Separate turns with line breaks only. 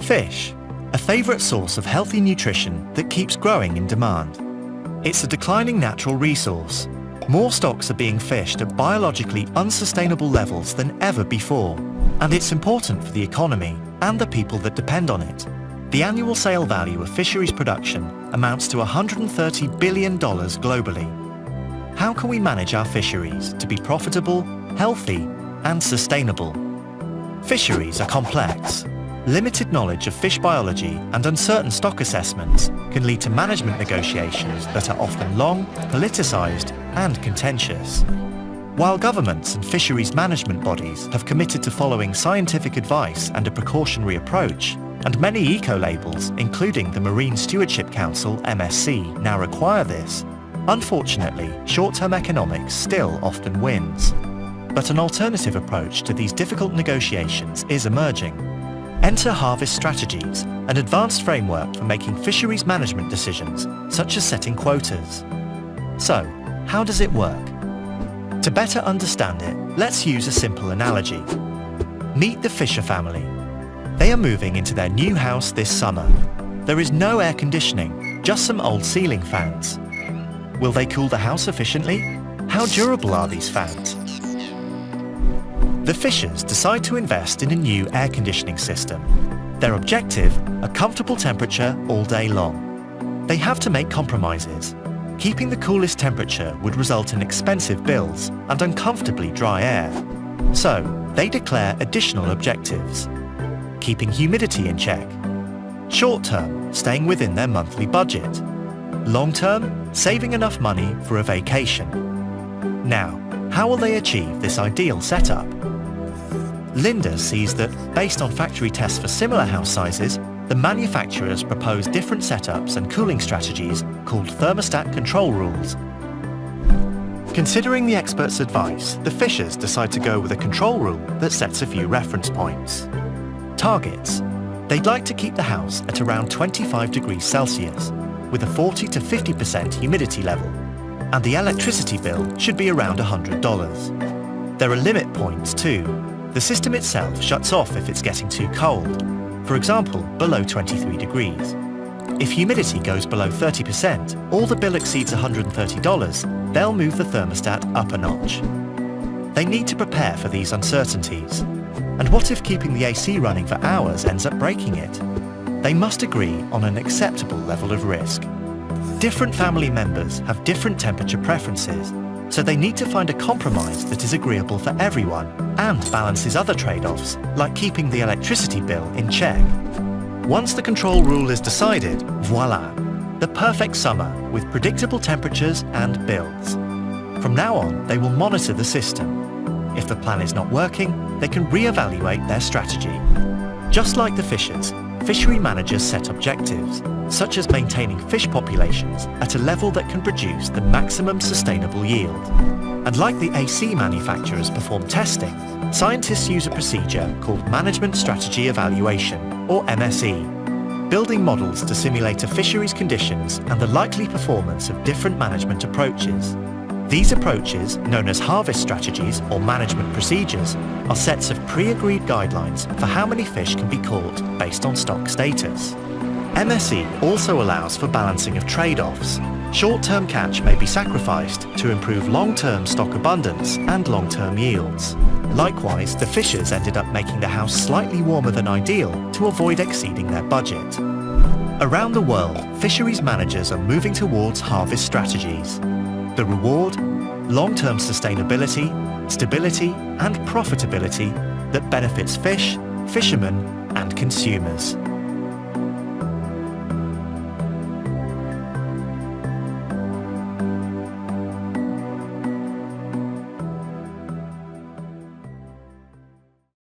Fish, a favourite source of healthy nutrition that keeps growing in demand. It's a declining natural resource. More stocks are being fished at biologically unsustainable levels than ever before, and it's important for the economy and the people that depend on it. The annual sale value of fisheries production amounts to $130 billion globally. How can we manage our fisheries to be profitable, healthy, and sustainable? Fisheries are complex. Limited knowledge of fish biology and uncertain stock assessments can lead to management negotiations that are often long, politicized, and contentious. While governments and fisheries management bodies have committed to following scientific advice and a precautionary approach, and many eco-labels, including the Marine Stewardship Council (MSC), now require this, unfortunately, short-term economics still often wins. But an alternative approach to these difficult negotiations is emerging. Enter harvest strategies, an advanced framework for making fisheries management decisions, such as setting quotas. So, how does it work? To better understand it, let's use a simple analogy. Meet the Fisher family. They are moving into their new house this summer. There is no air conditioning, just some old ceiling fans. Will they cool the house efficiently? How durable are these fans? The Fishers decide to invest in a new air conditioning system. Their objective, a comfortable temperature all day long. They have to make compromises. Keeping the coolest temperature would result in expensive bills and uncomfortably dry air. So, they declare additional objectives. Keeping humidity in check. Short-term, staying within their monthly budget. Long-term, saving enough money for a vacation. Now, how will they achieve this ideal setup? Linda sees that, based on factory tests for similar house sizes, the manufacturers propose different setups and cooling strategies called thermostat control rules. Considering the experts' advice, the Fishers decide to go with a control rule that sets a few reference points. Targets. They'd like to keep the house at around 25 degrees Celsius, with a 40 to 50% humidity level, and the electricity bill should be around $100. There are limit points too. The system itself shuts off if it's getting too cold, for example, below 23 degrees. If humidity goes below 30% or the bill exceeds $130, they'll move the thermostat up a notch. They need to prepare for these uncertainties. And what if keeping the AC running for hours ends up breaking it? They must agree on an acceptable level of risk. Different family members have different temperature preferences, so they need to find a compromise that is agreeable for everyone and balances other trade-offs, like keeping the electricity bill in check. Once the control rule is decided, voila, the perfect summer with predictable temperatures and bills. From now on, they will monitor the system. If the plan is not working, they can re-evaluate their strategy. Just like the Fishers, fishery managers set objectives, such as maintaining fish populations at a level that can produce the maximum sustainable yield. And like the AC manufacturers perform testing, scientists use a procedure called Management Strategy Evaluation, or MSE, building models to simulate a fishery's conditions and the likely performance of different management approaches. These approaches, known as harvest strategies or management procedures, are sets of pre-agreed guidelines for how many fish can be caught based on stock status. MSE also allows for balancing of trade-offs. Short-term catch may be sacrificed to improve long-term stock abundance and long-term yields. Likewise, the Fishers ended up making the house slightly warmer than ideal to avoid exceeding their budget. Around the world, fisheries managers are moving towards harvest strategies. The reward, long-term sustainability, stability, and profitability that benefits fish, fishermen, and consumers.